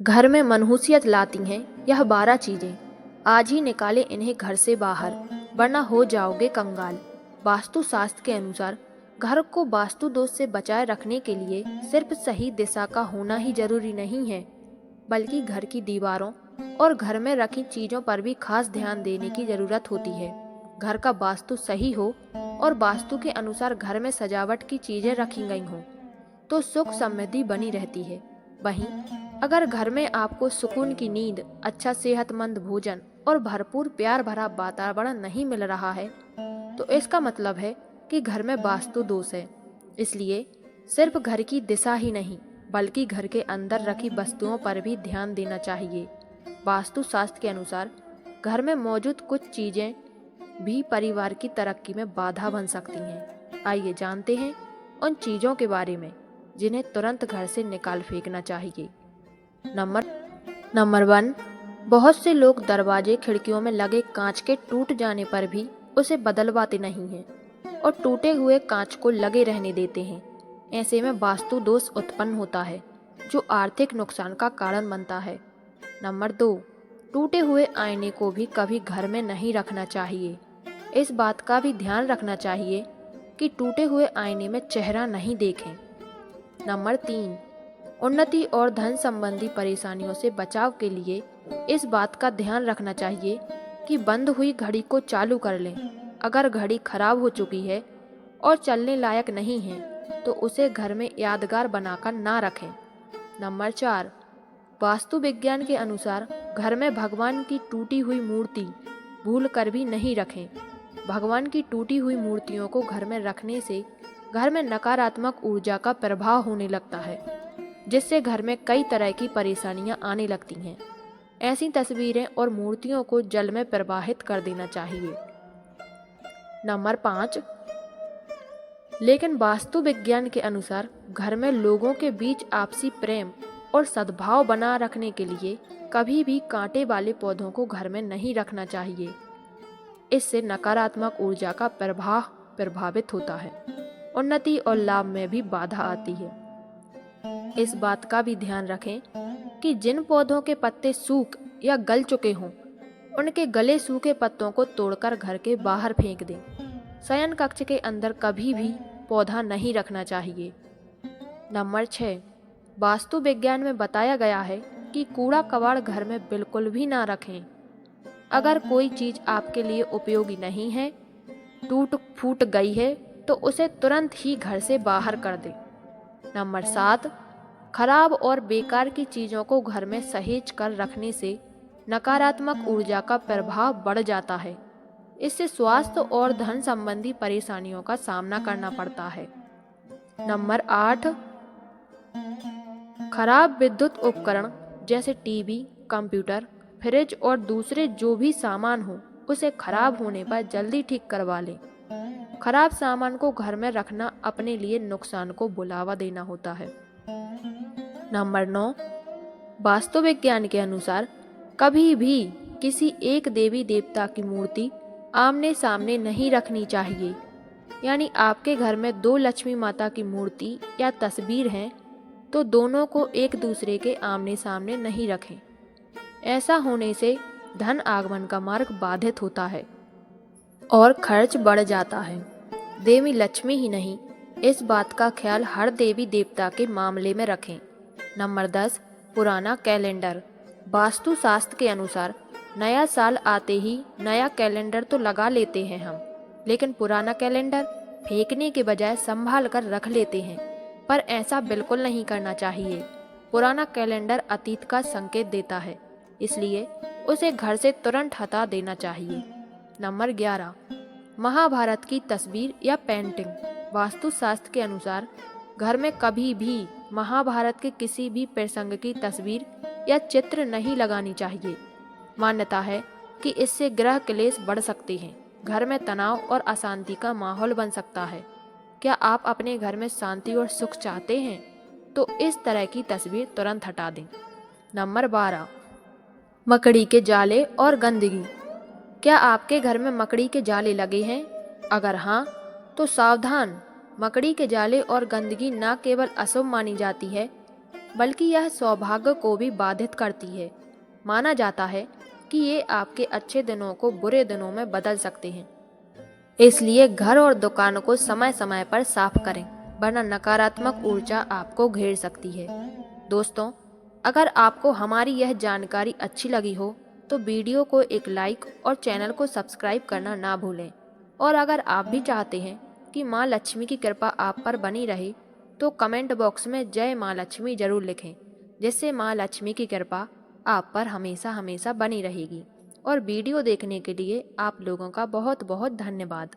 घर में मनहूसियत लाती हैं यह 12 चीजें। आज ही निकाले इन्हें घर से बाहर, वरना हो जाओगे कंगाल। वास्तु शास्त्र के अनुसार घर को वास्तु दोष से बचाए रखने के लिए सिर्फ सही दिशा का होना ही जरूरी नहीं है, बल्कि घर की दीवारों और घर में रखी चीजों पर भी खास ध्यान देने की जरूरत होती है। घर का वास्तु सही हो और वास्तु के अनुसार घर में सजावट की चीजें रखी गई हों, तो सुख समृद्धि बनी रहती है। वहीं अगर घर में आपको सुकून की नींद, अच्छा सेहतमंद भोजन और भरपूर प्यार भरा वातावरण नहीं मिल रहा है, तो इसका मतलब है कि घर में वास्तु दोष है। इसलिए सिर्फ घर की दिशा ही नहीं, बल्कि घर के अंदर रखी वस्तुओं पर भी ध्यान देना चाहिए। वास्तु शास्त्र के अनुसार घर में मौजूद कुछ चीजें भी परिवार की तरक्की में बाधा बन सकती हैं। आइए जानते हैं उन चीजों के बारे में जिन्हें तुरंत घर से निकाल फेंकना चाहिए। नंबर 1, बहुत से लोग दरवाजे खिड़कियों में लगे कांच के टूट जाने पर भी उसे बदलवाते नहीं हैं और टूटे हुए कांच को लगे रहने देते हैं। ऐसे में वास्तु दोष उत्पन्न होता है, जो आर्थिक नुकसान का कारण बनता है। नंबर 2, टूटे हुए आईने को भी कभी घर में नहीं रखना चाहिए। इस बात का भी ध्यान रखना चाहिए कि टूटे हुए आईने में चेहरा नहीं देखें। नंबर 3, उन्नति और धन संबंधी परेशानियों से बचाव के लिए इस बात का ध्यान रखना चाहिए कि बंद हुई घड़ी को चालू कर लें। अगर घड़ी खराब हो चुकी है और चलने लायक नहीं है, तो उसे घर में यादगार बनाकर ना रखें। नंबर 4, वास्तु विज्ञान के अनुसार घर में भगवान की टूटी हुई मूर्ति भूल कर भी नहीं रखें। भगवान की टूटी हुई मूर्तियों को घर में रखने से घर में नकारात्मक ऊर्जा का प्रभाव होने लगता है, जिससे घर में कई तरह की परेशानियां आने लगती हैं। ऐसी तस्वीरें और मूर्तियों को जल में प्रवाहित कर देना चाहिए। नंबर 5, लेकिन वास्तु विज्ञान के अनुसार घर में लोगों के बीच आपसी प्रेम और सद्भाव बना रखने के लिए कभी भी कांटे वाले पौधों को घर में नहीं रखना चाहिए। इससे नकारात्मक ऊर्जा का प्रवाह प्रभावित होता है, उन्नति और लाभ में भी बाधा आती है। इस बात का भी ध्यान रखें कि जिन पौधों के पत्ते सूख या गल चुके हों, उनके गले सूखे पत्तों को तोड़कर घर के बाहर फेंक दें। शयन कक्ष के अंदर कभी भी पौधा नहीं रखना चाहिए। नंबर 6, वास्तु विज्ञान में बताया गया है कि कूड़ा कबाड़ घर में बिल्कुल भी ना रखें। अगर कोई चीज़ आपके लिए उपयोगी नहीं है, टूट फूट गई है, तो उसे तुरंत ही घर से बाहर कर दें। नंबर 7, खराब और बेकार की चीज़ों को घर में सहेज कर रखने से नकारात्मक ऊर्जा का प्रभाव बढ़ जाता है। इससे स्वास्थ्य और धन संबंधी परेशानियों का सामना करना पड़ता है। नंबर 8, खराब विद्युत उपकरण जैसे टीवी, कंप्यूटर, फ्रिज और दूसरे जो भी सामान हो, उसे खराब होने पर जल्दी ठीक करवा लें। खराब सामान को घर में रखना अपने लिए नुकसान को बुलावा देना होता है। नंबर 9, वास्तु विज्ञान के अनुसार कभी भी किसी एक देवी देवता की मूर्ति आमने सामने नहीं रखनी चाहिए। यानी आपके घर में 2 लक्ष्मी माता की मूर्ति या तस्वीर हैं, तो दोनों को एक दूसरे के आमने सामने नहीं रखें। ऐसा होने से धन आगमन का मार्ग बाधित होता है और खर्च बढ़ जाता है। देवी लक्ष्मी ही नहीं, इस बात का ख्याल हर देवी देवता के मामले में रखें। नंबर 10, पुराना कैलेंडर। वास्तु शास्त्र के अनुसार नया साल आते ही नया कैलेंडर तो लगा लेते हैं हम, लेकिन पुराना कैलेंडर फेंकने के बजाय संभाल कर रख लेते हैं। पर ऐसा बिल्कुल नहीं करना चाहिए। पुराना कैलेंडर अतीत का संकेत देता है, इसलिए उसे घर से तुरंत हटा देना चाहिए। नंबर 11, महाभारत की तस्वीर या पेंटिंग। वास्तु शास्त्र के अनुसार घर में कभी भी महाभारत के किसी भी प्रसंग की तस्वीर या चित्र नहीं लगानी चाहिए। मान्यता है कि इससे ग्रह क्लेश बढ़ सकते हैं, घर में तनाव और अशांति का माहौल बन सकता है। क्या आप अपने घर में शांति और सुख चाहते हैं? तो इस तरह की तस्वीर तुरंत हटा दें। नंबर 12, मकड़ी के जाले और गंदगी। क्या आपके घर में मकड़ी के जाले लगे हैं? अगर हाँ, तो सावधान। मकड़ी के जाले और गंदगी न केवल अशुभ मानी जाती है, बल्कि यह सौभाग्य को भी बाधित करती है। माना जाता है कि ये आपके अच्छे दिनों को बुरे दिनों में बदल सकते हैं। इसलिए घर और दुकान को समय समय पर साफ करें, वरना नकारात्मक ऊर्जा आपको घेर सकती है। दोस्तों, अगर आपको हमारी यह जानकारी अच्छी लगी हो तो वीडियो को एक लाइक और चैनल को सब्सक्राइब करना ना भूलें। और अगर आप भी चाहते हैं कि माँ लक्ष्मी की कृपा आप पर बनी रहे तो कमेंट बॉक्स में जय माँ लक्ष्मी जरूर लिखें, जिससे माँ लक्ष्मी की कृपा आप पर हमेशा हमेशा बनी रहेगी। और वीडियो देखने के लिए आप लोगों का बहुत बहुत धन्यवाद।